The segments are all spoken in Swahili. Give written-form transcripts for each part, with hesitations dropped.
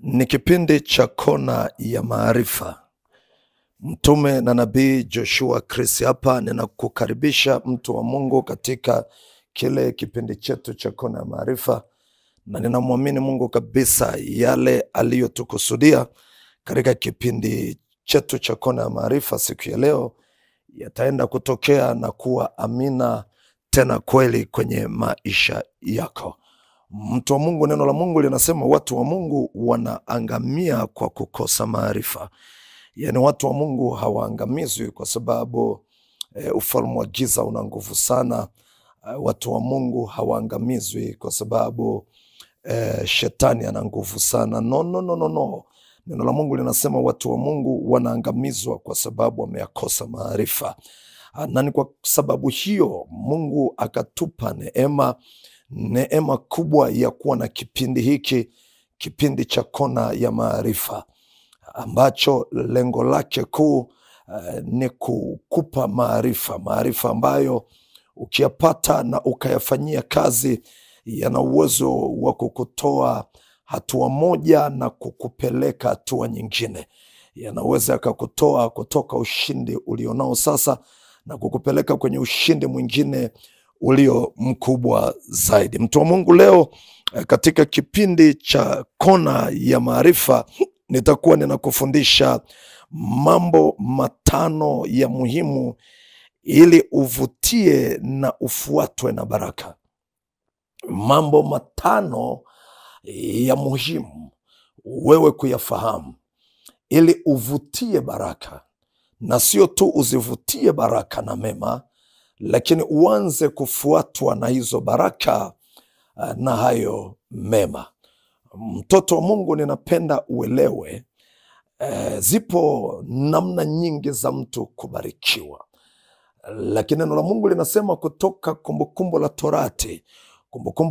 Ni kipindi cha Kona ya Maarifa. Mtume na Nabii Joshua Chris hapa, ninakukaribisha mtu wa Mungu katika kile kipindi chetu cha Kona ya Maarifa, na ninamwamini Mungu kabisa yale aliyotukusudia katika kipindi chetu cha Kona ya Maarifa siku ya leo yataenda kutokea na kuwa amina tena kweli kwenye maisha yako. Mtu wa Mungu, neno la Mungu linasema watu wa Mungu wanaangamia kwa kukosa maarifa. Yaani watu wa Mungu hawaangamizwi kwa sababu ufalme wa giza una nguvu sana. Watu wa Mungu hawaangamizwi kwa sababu shetani ana nguvu sana. No. Neno la Mungu linasema watu wa Mungu wanaangamizwa kwa sababu wameyakosa maarifa. Na ni kwa sababu hiyo Mungu akatupa neema kubwa ya kuwa na kipindi hiki, kipindi cha Kona ya Maarifa, ambacho lengo lake kuu ni kukupa maarifa ambayo ukiyapata na ukayafanyia kazi yana uwezo wa kukutoa hatua moja na kukupeleka hatua nyingine. Yanaweza yakakutoa kutoka ushindi ulionao sasa na kukupeleka kwenye ushindi mwingine ulio mkubwa zaidi. Mtu wa Mungu, leo katika kipindi cha Kona ya Maarifa nitakuwa ninakufundisha mambo matano ya muhimu ili uvutie na ufuatwe na baraka. Mambo matano ya muhimu wewe kuyafahamu ili uvutie baraka, na sio tu uzivutie baraka na mema, lakini uanze kufuatwa na hizo baraka na hayo mema. Mtoto wa Mungu, ninapenda uelewe zipo namna nyingi za mtu kubarikiwa, lakini neno la Mungu linasema kutoka Kumbukumbu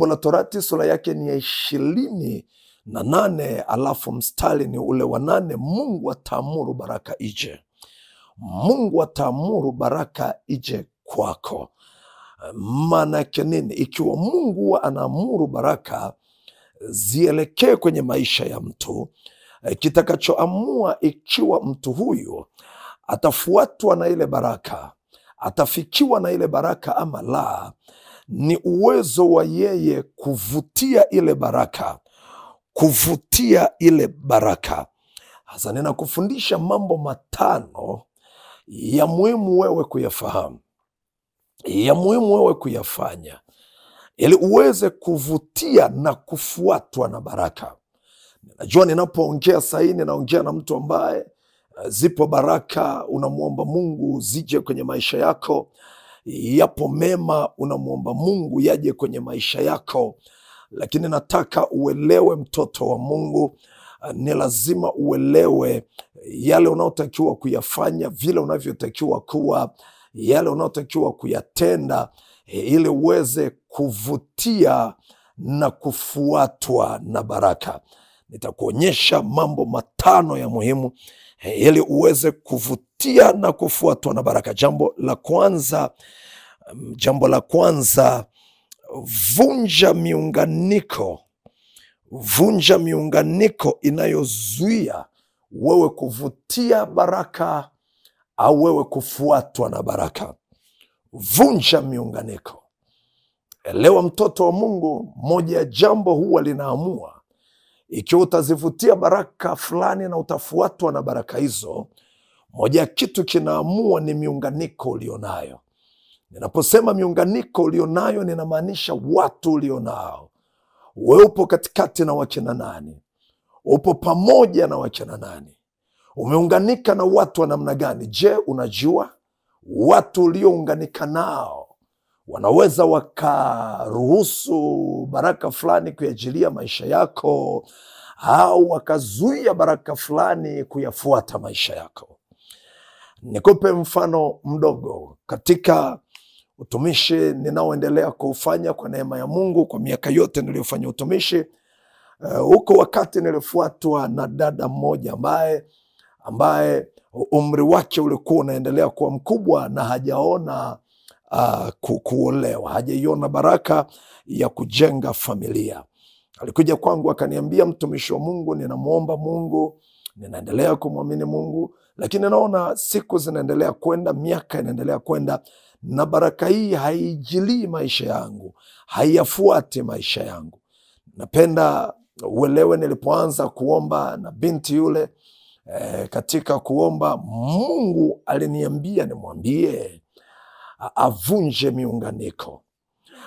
la Torati sura yake ni ya 28 alafu mstari ni ule wa 8. Mungu ataamuru baraka ije. Mungu ataamuru baraka ije kwako. Maana yake nini? Ikiwa Mungu anaamuru baraka zielekee kwenye maisha ya mtu, kitakachoamua ikiwa mtu huyu atafuatwa na ile baraka, atafikiwa na ile baraka ama la, ni uwezo wa yeye kuvutia ile baraka. Sasa ninakufundisha mambo matano ya muhimu wewe kuyafahamu, ya muhimu wewe kuyafanya ili uweze kuvutia na kufuatwa na baraka. Najua ninapoongea sahii ninaongea na mtu ambaye zipo baraka unamuomba Mungu zije kwenye maisha yako. Yapo mema unamuomba Mungu yaje kwenye maisha yako, lakini nataka uelewe, mtoto wa Mungu, ni lazima uelewe yale unaotakiwa kuyafanya, vile unavyotakiwa kuwa, yale unaotakiwa kuyatenda ili uweze kuvutia na kufuatwa na baraka. Nitakuonyesha mambo matano ya muhimu ili uweze kuvutia na kufuatwa na baraka. Jambo la kwanza, vunja miunganiko inayozuia wewe kuvutia baraka au wewe kufuatwa na baraka. Vunja miunganiko. Elewa, mtoto wa Mungu, moja ya jambo huwa linaamua ikiwa utazivutia baraka fulani na utafuatwa na baraka hizo. Moja ya kitu kinaamua ni miunganiko ulionayo. Ninaposema miunganiko ulionayo, ninamaanisha watu ulionao. Wewe upo katikati na wakina nani? Upo pamoja na wakina nani? Umeunganika na watu wa namna gani? Je, unajua watu uliounganika nao wanaweza wakaruhusu baraka fulani kuyajilia maisha yako, au wakazuia baraka fulani kuyafuata maisha yako? Nikupe mfano mdogo. Katika utumishi ninaoendelea kuufanya kwa neema ya Mungu, kwa miaka yote niliyofanya utumishi, huko wakati nilifuatwa na dada mmoja ambaye umri wake ulikuwa unaendelea kuwa mkubwa na hajaona kuolewa, hajaiona baraka ya kujenga familia. Alikuja kwangu akaniambia, mtumishi wa Mungu, ninamuomba Mungu, ninaendelea kumwamini Mungu, lakini naona siku zinaendelea kwenda, miaka inaendelea kwenda, na baraka hii haijilii maisha yangu, haiyafuati maisha yangu. Napenda uelewe, nilipoanza kuomba na binti yule, katika kuomba, Mungu aliniambia nimwambie avunje miunganiko,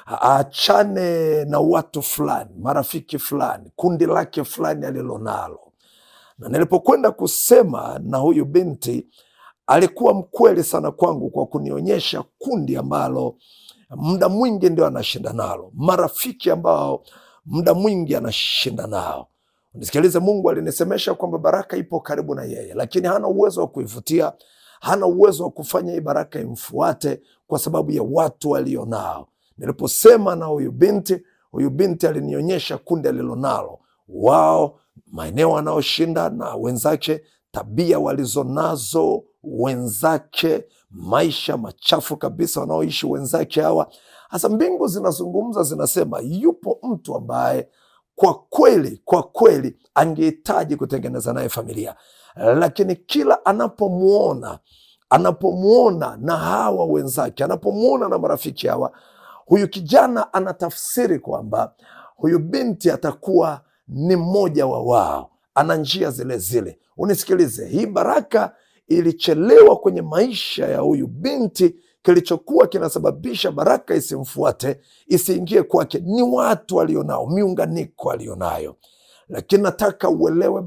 aachane na watu fulani, marafiki fulani, kundi lake fulani alilonalo. Na nilipokwenda kusema na huyu binti, alikuwa mkweli sana kwangu kwa kunionyesha kundi ambalo muda mwingi ndio anashinda nalo, marafiki ambao muda mwingi anashinda nao. Nisikilize, Mungu alinisemesha kwamba baraka ipo karibu na yeye, lakini hana uwezo wa kuivutia, hana uwezo wa kufanya hii baraka imfuate kwa sababu ya watu walionao. Niliposema na huyu binti alinionyesha kundi alilonalo, wao, maeneo wanaoshinda na wenzake, tabia walizonazo wenzake, maisha machafu kabisa wanaoishi wenzake hawa. Hasa mbingu zinazungumza, zinasema yupo mtu ambaye kwa kweli angehitaji kutengeneza naye familia, lakini kila anapomuona na hawa wenzake, anapomuona na marafiki hawa, huyu kijana anatafsiri kwamba huyu binti atakuwa ni mmoja wa wao, ana njia zile zile. Unisikilize, hii baraka ilichelewa kwenye maisha ya huyu binti. Kilichokuwa kinasababisha baraka isimfuate, isiingie kwake, ni watu alionao, miunganiko alionayo. Lakini nataka uelewe,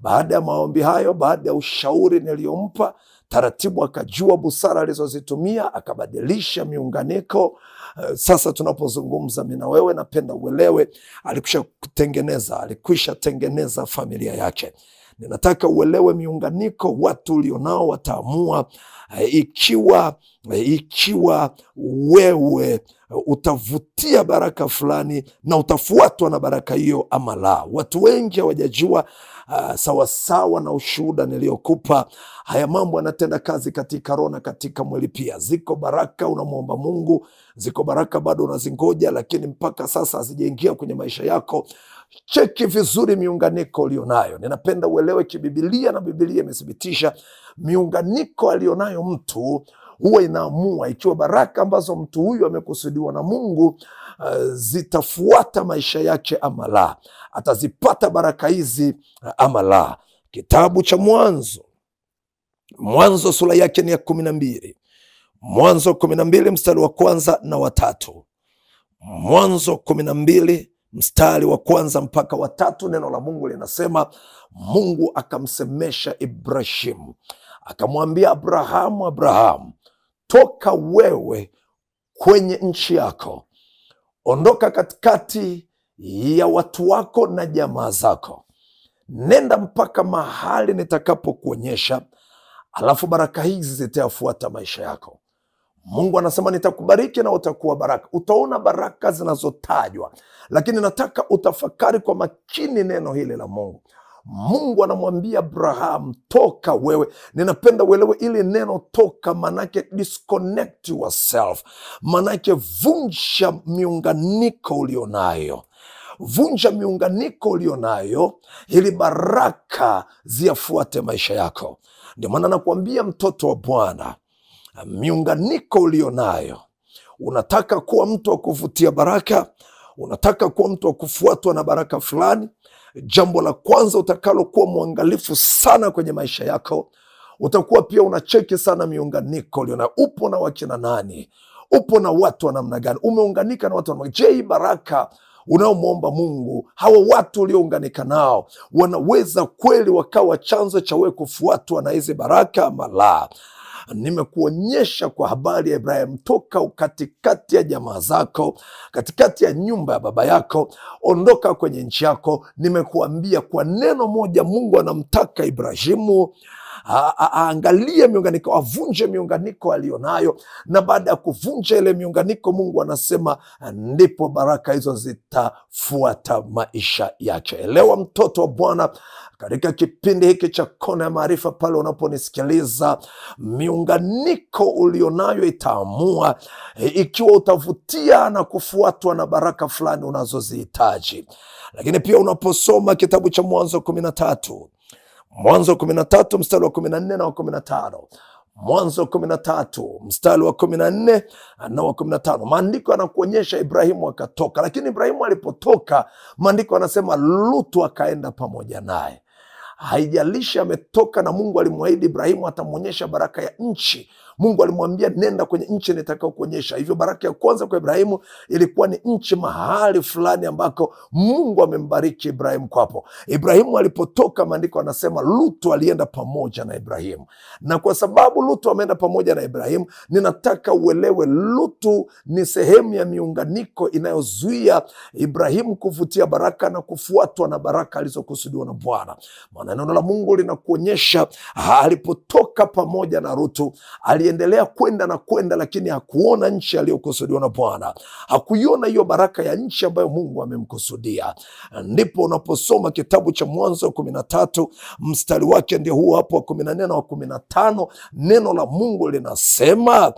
baada ya maombi hayo, baada ya ushauri niliyompa, taratibu akajua busara alizozitumia, akabadilisha miunganiko. Sasa tunapozungumza mimi na wewe, napenda uelewe, alikwisha tengeneza familia yake. Ninataka uelewe, miunganiko watu ulionao wataamua ikiwa wewe utavutia baraka fulani na utafuatwa na baraka hiyo ama la. Watu wengi hawajajua sawasawa na ushuhuda niliokupa, haya mambo yanatenda kazi katika roho na katika mwili pia. Ziko baraka unamwomba Mungu, ziko baraka bado unazingoja, lakini mpaka sasa hazijaingia kwenye maisha yako. Cheki vizuri miunganiko ulionayo. Ninapenda uelewe kibibilia, na Biblia imethibitisha miunganiko alionayo mtu huwa inaamua ikiwa baraka ambazo mtu huyu amekusudiwa na Mungu zitafuata maisha yake ama la, atazipata baraka hizi ama la. Kitabu cha Mwanzo sura yake ni ya 12. Mwanzo 12 mstari wa 1 na wa 3. Mwanzo 12 mstari wa 1 mpaka wa 3, neno la Mungu linasema, Mungu akamsemesha Ibrahimu, akamwambia Abrahamu, toka wewe kwenye nchi yako, ondoka katikati ya watu wako na jamaa zako, nenda mpaka mahali nitakapokuonyesha, alafu baraka hizi zitafuata maisha yako. Mungu anasema nitakubariki na utakuwa baraka. Utaona baraka zinazotajwa, lakini nataka utafakari kwa makini neno hili la Mungu. Mungu anamwambia Abraham, toka wewe. Ninapenda uelewe ili neno toka, manake disconnect yourself, manake vunja miunganiko ulionayo. Vunja miunganiko ulionayo ili baraka ziyafuate maisha yako. Ndio maana nakuambia, mtoto wa Bwana, miunganiko ulionayo, unataka kuwa mtu wa kuvutia baraka, unataka kuwa mtu wa kufuatwa na baraka fulani, jambo la kwanza utakalo kuwa mwangalifu sana kwenye maisha yako, utakuwa pia unacheki sana miunganiko ulionayo. Upo na wakina nani? Upo na watu wa namna gani? Umeunganika na watu wa namna gani? Je, hii baraka unaomwomba Mungu, hawa watu uliounganika nao wanaweza kweli wakawa chanzo cha wewe kufuatwa na hizi baraka ama la? Nimekuonyesha kwa habari ya Ibrahimu, toka katikati ya jamaa zako, katikati ya nyumba ya baba yako, ondoka kwenye nchi yako. Nimekuambia kwa neno moja, Mungu anamtaka Ibrahimu aangalie miunganiko, avunje miunganiko alionayo, na baada ya kuvunja ile miunganiko, Mungu anasema ndipo baraka hizo zitafuata maisha yake. Elewa mtoto wa Bwana, katika kipindi hiki cha Kona ya Maarifa, pale unaponisikiliza, miunganiko ulionayo itaamua ikiwa utavutia na kufuatwa na baraka fulani unazozihitaji. Lakini pia unaposoma kitabu cha Mwanzo 13, Mwanzo 13 mstari wa 14 na wa 15, Mwanzo 13 mstari wa 14 na wa 15, maandiko yanakuonyesha Ibrahimu akatoka. Lakini Ibrahimu alipotoka, maandiko yanasema Lutu akaenda pamoja naye. Haijalishi ametoka, na Mungu alimwahidi Ibrahimu atamwonyesha baraka ya nchi. Mungu alimwambia nenda kwenye nchi nitakao kuonyesha. Hivyo baraka ya kwanza kwa Ibrahimu ilikuwa ni nchi, mahali fulani ambako Mungu amembariki Ibrahimu kwapo. Ibrahimu alipotoka, maandiko anasema Lutu alienda pamoja na Ibrahimu. Na kwa sababu Lutu ameenda pamoja na Ibrahimu, ninataka uelewe Lutu ni sehemu ya miunganiko inayozuia Ibrahimu kuvutia baraka na kufuatwa na baraka alizokusudiwa na Bwana. Maana neno la Mungu linakuonyesha alipotoka pamoja na Lutu, aliendelea kwenda na kwenda, lakini hakuona nchi aliyokusudiwa na Bwana. Hakuiona hiyo baraka ya nchi ambayo Mungu amemkusudia. Ndipo unaposoma kitabu cha Mwanzo 13 mstari wake ndio huo hapo wa 14 na wa 15, neno la Mungu linasema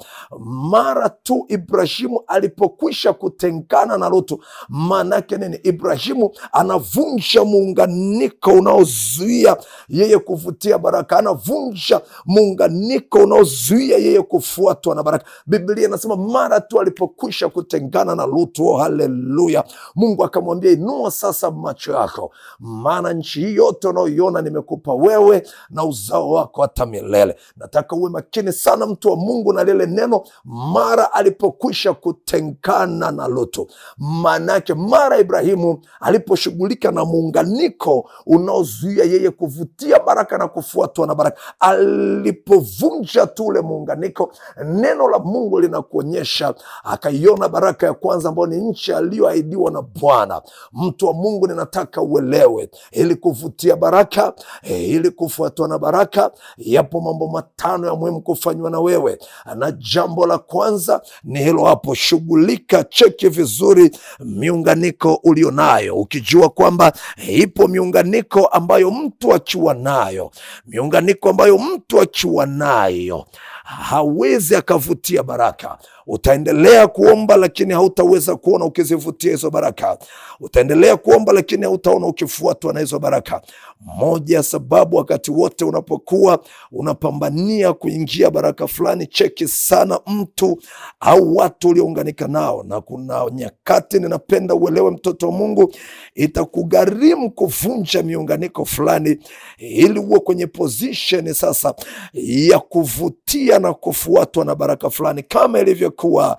mara tu Ibrahimu alipokwisha kutengana na Lutu. Maana yake nini? Ibrahimu anavunja muunganiko unaozuia yeye kuvutia baraka, anavunja muunganiko unaozuia yeye kufuatwa na baraka. Biblia inasema mara tu alipokwisha kutengana na Lutu, oh haleluya, Mungu akamwambia inua sasa macho yako, maana nchi hii yote unaoiona nimekupa wewe na uzao wako hata milele. Nataka uwe makini sana mtu wa Mungu na lile neno mara alipokwisha kutengana na Lutu. Maana yake mara Ibrahimu aliposhughulika na muunganiko unaozuia yeye kuvutia baraka na kufuatwa na baraka, alipovunja tu ule muunganiko, neno la Mungu linakuonyesha akaiona baraka ya kwanza ambayo ni nchi aliyoahidiwa na Bwana. Mtu wa Mungu, ninataka uelewe, ili kuvutia baraka, ili kufuatwa na baraka, yapo mambo matano ya muhimu kufanywa na wewe. Na jambo la kwanza ni hilo hapo, shughulika, cheki vizuri miunganiko ulionayo, ukijua kwamba ipo miunganiko ambayo mtu akiwa nayo, miunganiko ambayo mtu akiwa nayo hawezi akavutia baraka. Utaendelea kuomba lakini hautaweza kuona ukizivutia hizo baraka. Utaendelea kuomba lakini hautaona ukifuatwa na hizo baraka. Moja ya sababu wakati wote unapokuwa unapambania kuingia baraka fulani, cheki sana mtu au watu uliounganika nao. Na kuna nyakati ninapenda uelewe mtoto wa Mungu, itakugharimu kuvunja miunganiko fulani ili uwe kwenye position sasa ya kuvutia na kufuatwa na baraka fulani, kama ilivyokuwa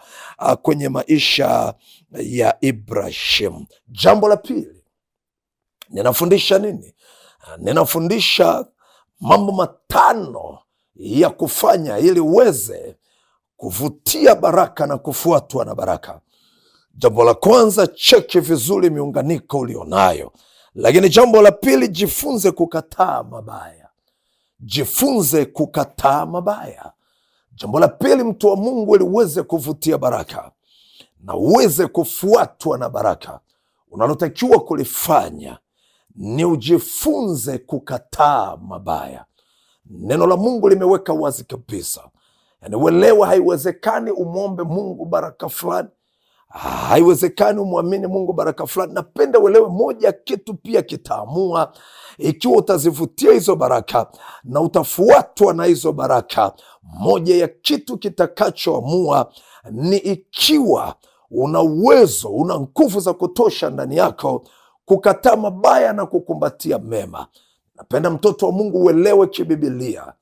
kwenye maisha ya Ibrahim. Jambo la pili, ninafundisha nini? Ninafundisha mambo matano ya kufanya ili uweze kuvutia baraka na kufuatwa na baraka. Jambo la kwanza, cheki vizuri miunganiko ulionayo. Lakini jambo la pili, jifunze kukataa mabaya. Jifunze kukataa mabaya. Jambo la pili, mtu wa Mungu, ili uweze kuvutia baraka na uweze kufuatwa na baraka, unalotakiwa kulifanya ni ujifunze kukataa mabaya. Neno la Mungu limeweka wazi kabisa. Yani uelewa, haiwezekani umwombe Mungu baraka fulani, haiwezekani umwamini Mungu baraka fulani. Napenda uelewe moja kitu pia kitaamua ikiwa utazivutia hizo baraka na utafuatwa na hizo baraka. Moja ya kitu kitakachoamua ni ikiwa una uwezo, una nguvu za kutosha ndani yako kukataa mabaya na kukumbatia mema. Napenda mtoto wa Mungu uelewe kibibilia,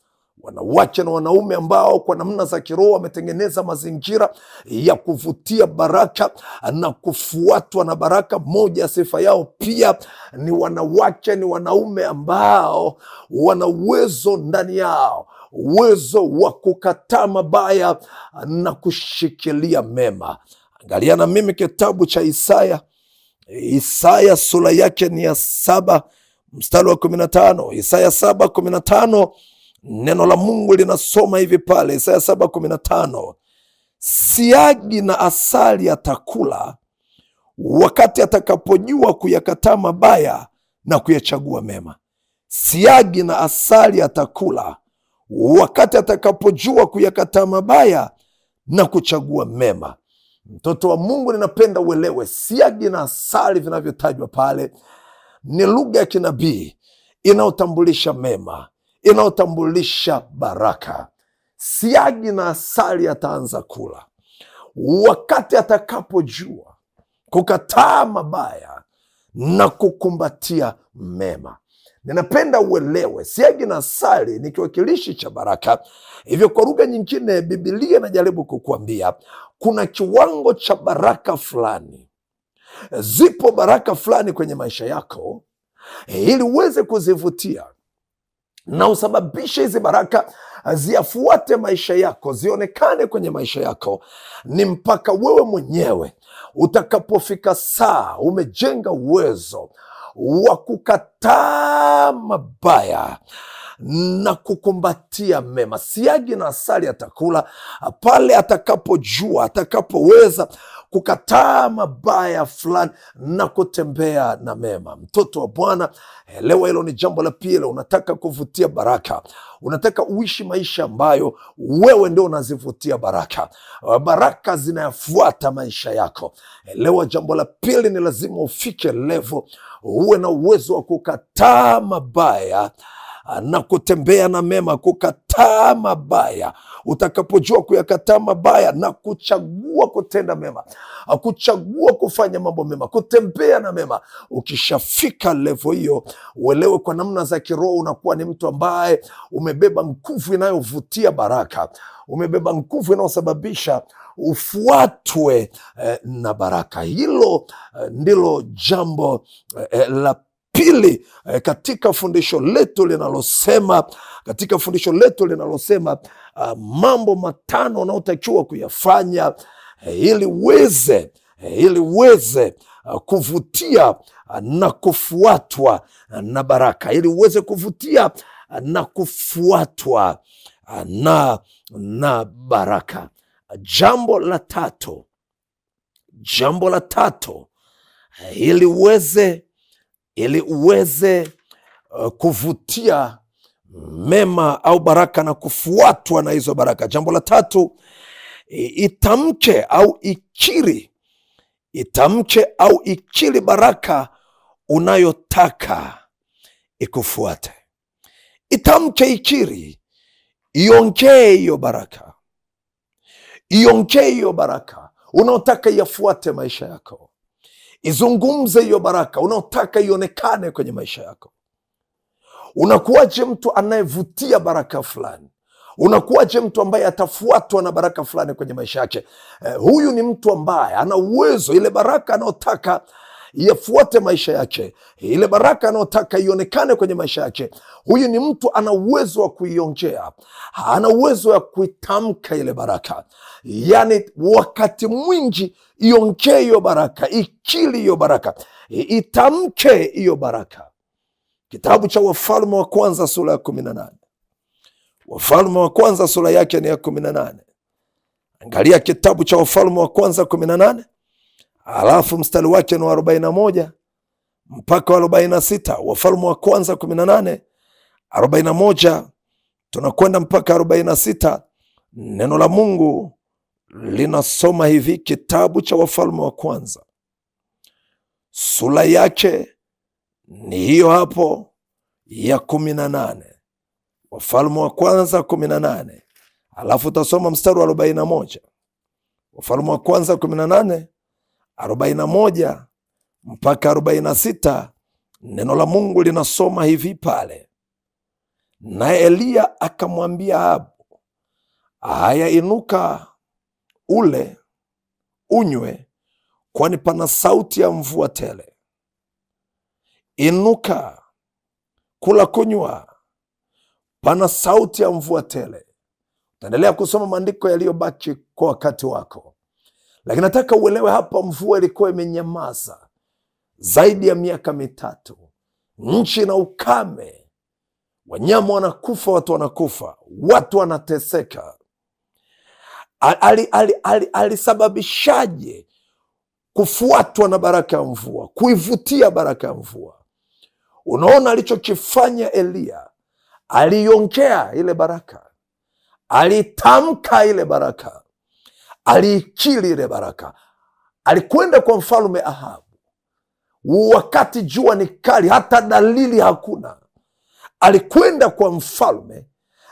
wanawake na wanaume ambao kwa namna za kiroho wametengeneza mazingira ya kuvutia baraka na kufuatwa na baraka. Moja ya sifa yao pia ni wanawake, ni wanaume ambao wana uwezo ndani yao, uwezo wa kukataa mabaya na kushikilia mema. Angalia na mimi kitabu cha Isaya sura yake ni ya 7 mstari wa 15. Isaya 7:15 Neno la Mungu linasoma hivi pale Isaya 7:15, siagi na asali atakula wakati atakapojua kuyakataa mabaya na kuyachagua mema. Siagi na asali atakula wakati atakapojua kuyakataa mabaya na kuchagua mema. Mtoto wa Mungu, ninapenda uelewe, siagi na asali vinavyotajwa pale ni lugha ya kinabii inayotambulisha mema, inayotambulisha baraka. Siagi na asali ataanza kula wakati atakapojua kukataa mabaya na kukumbatia mema. Ninapenda uelewe, siagi na asali ni kiwakilishi cha baraka. Hivyo kwa lugha nyingine, Biblia inajaribu kukuambia kuna kiwango cha baraka fulani. Zipo baraka fulani kwenye maisha yako, ili uweze kuzivutia na usababishe hizi baraka ziyafuate maisha yako, zionekane kwenye maisha yako, ni mpaka wewe mwenyewe utakapofika saa umejenga uwezo wa kukataa mabaya na kukumbatia mema. Siagi na asali atakula pale atakapojua, atakapoweza kukataa mabaya fulani na kutembea na mema. Mtoto wa Bwana, elewa hilo ni jambo la pili. Unataka kuvutia baraka, unataka uishi maisha ambayo wewe ndio unazivutia baraka, baraka zinayafuata maisha yako. Elewa jambo la pili, ni lazima ufike level uwe na uwezo wa kukataa mabaya na kutembea na mema. Kukataa mabaya, utakapojua kuyakataa mabaya na kuchagua kutenda mema, kuchagua kufanya mambo mema, kutembea na mema. Ukishafika level hiyo, uelewe kwa namna za kiroho unakuwa ni mtu ambaye umebeba nguvu inayovutia baraka, umebeba nguvu inayosababisha ufuatwe na baraka. Hilo ndilo jambo la pili katika fundisho letu linalosema mambo matano unaotakiwa kuyafanya ili uweze kuvutia na kufuatwa na baraka, ili uweze kuvutia na kufuatwa na baraka. Jambo la tatu, ili uweze kuvutia mema au baraka na kufuatwa na hizo baraka. Jambo la tatu, itamke au ikiri baraka unayotaka ikufuate. Itamke, ikiri, iongee hiyo baraka, unaotaka yafuate maisha yako. Izungumze hiyo baraka unaotaka ionekane kwenye maisha yako. Unakuwaje mtu anayevutia baraka fulani? Unakuwaje mtu ambaye atafuatwa na baraka fulani kwenye maisha yake? Huyu ni mtu ambaye ana uwezo, ile baraka anayotaka yafuate maisha yake, ile baraka anayotaka ionekane kwenye maisha yake, huyu ni mtu ana uwezo wa kuiongea, ana uwezo wa kuitamka ile baraka. Yani wakati mwingi iongee hiyo baraka, ikili hiyo baraka, itamke hiyo baraka. Kitabu cha Wafalme wa Kwanza sura ya 18. Wafalme wa Kwanza sura yake ni ya 18. Angalia kitabu cha Wafalme wa Kwanza 18, alafu mstari wake ni 41 mpaka 46. Wafalme wa Kwanza 18, 41 tunakwenda mpaka 46. Neno la Mungu linasoma hivi, kitabu cha Wafalme wa Kwanza sura yake ni hiyo hapo ya 18. Wafalme wa Kwanza 18, alafu utasoma mstari wa 41. Wafalme wa Kwanza 18, 41 mpaka 46. Neno la Mungu linasoma hivi pale: naye Eliya akamwambia Ahabu, haya, inuka ule unywe, kwani pana sauti ya mvua tele. Inuka, kula kunywa, pana sauti ya mvua tele. Utaendelea kusoma maandiko yaliyobaki kwa wakati wako, lakini nataka uelewe hapa, mvua ilikuwa imenyamaza zaidi ya miaka 3. Nchi na ukame wanyama wanakufa, watu wanakufa, watu wanateseka. Alisababishaje kufuatwa na baraka ya mvua, kuivutia baraka ya mvua? Unaona alichokifanya Eliya, aliongea ile baraka, alitamka ile baraka, aliikiri ile baraka. Alikwenda kwa mfalme Ahabu wakati jua ni kali, hata dalili hakuna. Alikwenda kwa mfalme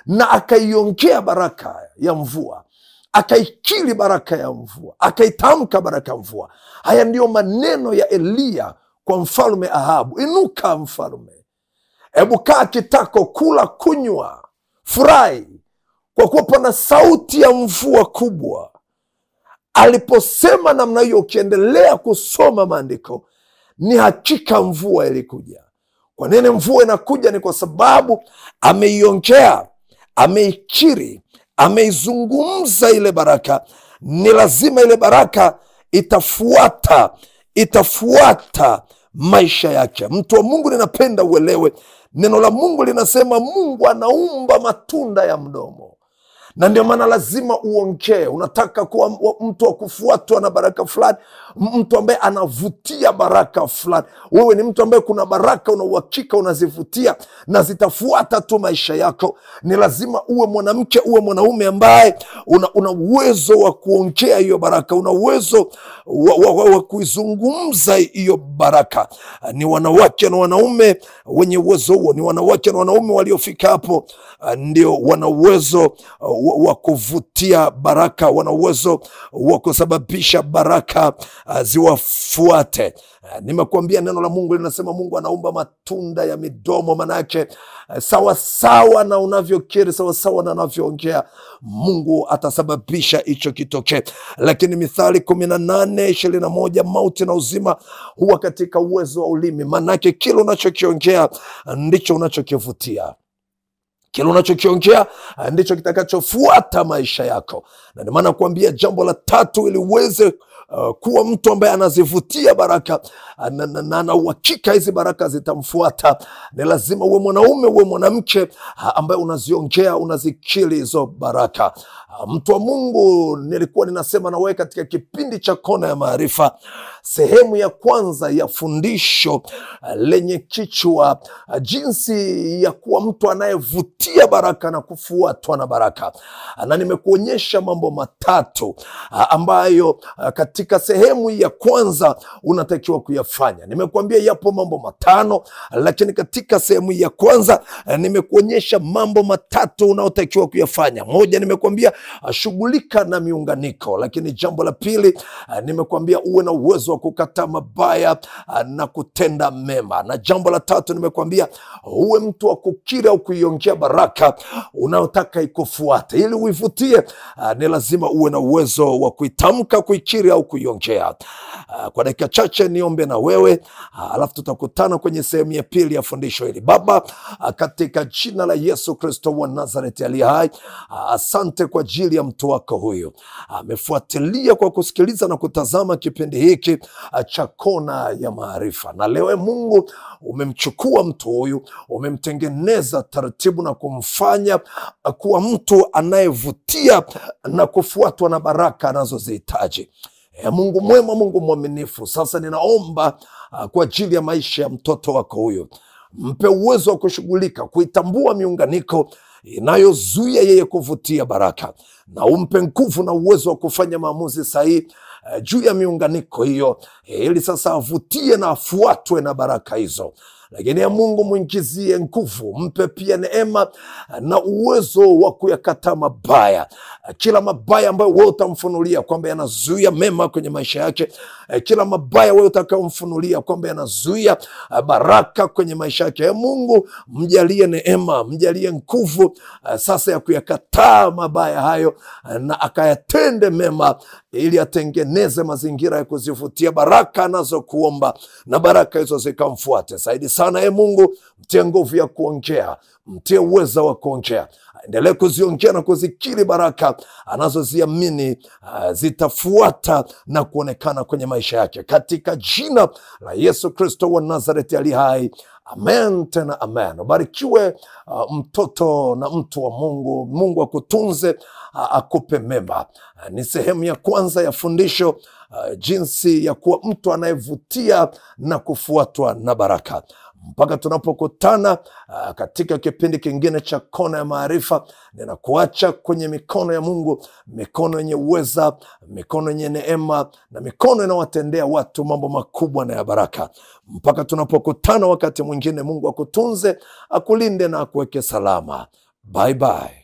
na akaiongea baraka ya mvua, akaikiri baraka ya mvua, akaitamka baraka ya mvua. Haya ndiyo maneno ya Eliya kwa mfalme Ahabu: inuka mfalme, hebu kaa kitako, kula, kunywa, furahi, kwa kuwa pana sauti ya mvua kubwa. Aliposema namna hiyo, ukiendelea kusoma maandiko, ni hakika mvua ilikuja. Kwa nini mvua inakuja? Ni kwa sababu ameiongea, ameikiri, ameizungumza ile baraka. Ni lazima ile baraka itafuata maisha yake. Mtu wa Mungu, ninapenda uelewe, neno la Mungu linasema Mungu anaumba matunda ya mdomo, na ndio maana lazima uongee. Unataka kuwa mtu wa kufuatwa na baraka fulani, mtu ambaye anavutia baraka fulani, wewe ni mtu ambaye kuna baraka una uhakika unazivutia na zitafuata tu maisha yako. Ni lazima uwe mwanamke, uwe mwanaume ambaye una uwezo wa kuongea hiyo baraka, una uwezo wa kuizungumza hiyo baraka. Ni wanawake na wanaume wenye uwezo huo, ni wanawake na wanaume waliofika hapo, ndio wana uwezo wa kuvutia baraka, wana uwezo wa kusababisha baraka ziwafuate. Nimekuambia neno la Mungu linasema Mungu anaumba matunda ya midomo. Manake sawa sawa na unavyokiri, sawa sawa na unavyoongea, Mungu atasababisha hicho kitokee. Lakini Mithali 18:21, mauti na uzima huwa katika uwezo wa ulimi. Manake kile unachokiongea ndicho unachokivutia. Kile unachokiongea ndicho kitakachofuata maisha yako. Na ndio maana kuambia jambo la tatu, ili uweze kuwa mtu ambaye anazivutia baraka na uhakika hizi baraka zitamfuata, ni lazima uwe mwanaume, uwe mwanamke ambaye unaziongea, unazikiri hizo baraka. Mtu wa Mungu, nilikuwa ninasema na wewe katika kipindi cha Kona ya Maarifa, sehemu ya kwanza ya fundisho lenye kichwa jinsi ya kuwa mtu anayevutia baraka na kufuatwa na baraka. Na nimekuonyesha mambo matatu ambayo katika sehemu ya kwanza unatakiwa kuyafanya. Nimekuambia yapo mambo matano, lakini katika sehemu ya kwanza nimekuonyesha mambo matatu unayotakiwa kuyafanya. Moja, nimekuambia shughulika na miunganiko. Lakini jambo la pili, nimekuambia uwe na uwezo wa kukataa mabaya na kutenda mema. Na jambo la tatu, nimekuambia uwe mtu wa kukiri au kuiongea baraka unayotaka ikufuate. Ili uivutie, ni lazima uwe na uwezo wa kuitamka, kuikiri au kuiongea. Kwa dakika chache niombe na wewe, alafu tutakutana kwenye sehemu ya pili ya fundisho hili. Baba, katika jina la Yesu Kristo wa Nazareti aliye hai, asante kwa ajili ya mtu wako huyu amefuatilia kwa kusikiliza na kutazama kipindi hiki cha Kona ya Maarifa. Na leo Mungu umemchukua mtu huyu, umemtengeneza taratibu na kumfanya kuwa mtu anayevutia na kufuatwa na baraka anazozihitaji. Mungu mwema, Mungu mwaminifu, sasa ninaomba kwa ajili ya maisha ya mtoto wako huyu. Mpe uwezo wa kushughulika, kuitambua miunganiko inayozuia yeye kuvutia baraka, na umpe nguvu na uwezo wa kufanya maamuzi sahihi juu ya miunganiko hiyo, ili sasa avutie na afuatwe na baraka hizo. Lakini ya Mungu, mwingizie nguvu, mpe pia neema na uwezo wa kuyakataa mabaya. Kila mabaya ambayo wewe utamfunulia kwamba yanazuia mema kwenye maisha yake, kila mabaya wewe utakayomfunulia kwamba yanazuia baraka kwenye maisha yake, ya Mungu mjalie neema, mjalie nguvu sasa ya kuyakataa mabaya hayo na akayatende mema, ili atengeneze mazingira ya kuzivutia baraka anazokuomba na baraka hizo zikamfuate. Saidi sana Mungu, mtie nguvu ya kuongea, mtie uweza wa kuongea, endelee kuziongea na kuzikiri baraka anazoziamini zitafuata na kuonekana kwenye maisha yake, katika jina la Yesu Kristo wa Nazareti ali hai. Amen tena amen. Ubarikiwe mtoto na mtu wa Mungu. Mungu akutunze, akupe mema. Ni sehemu ya kwanza ya fundisho jinsi ya kuwa mtu anayevutia na kufuatwa na baraka. Mpaka tunapokutana katika kipindi kingine cha Kona ya Maarifa, ninakuacha kwenye mikono ya Mungu, mikono yenye uweza, mikono yenye neema, na mikono inawatendea watu mambo makubwa na ya baraka. Mpaka tunapokutana wakati mwingine, Mungu akutunze, akulinde na akuweke salama. Bye bye.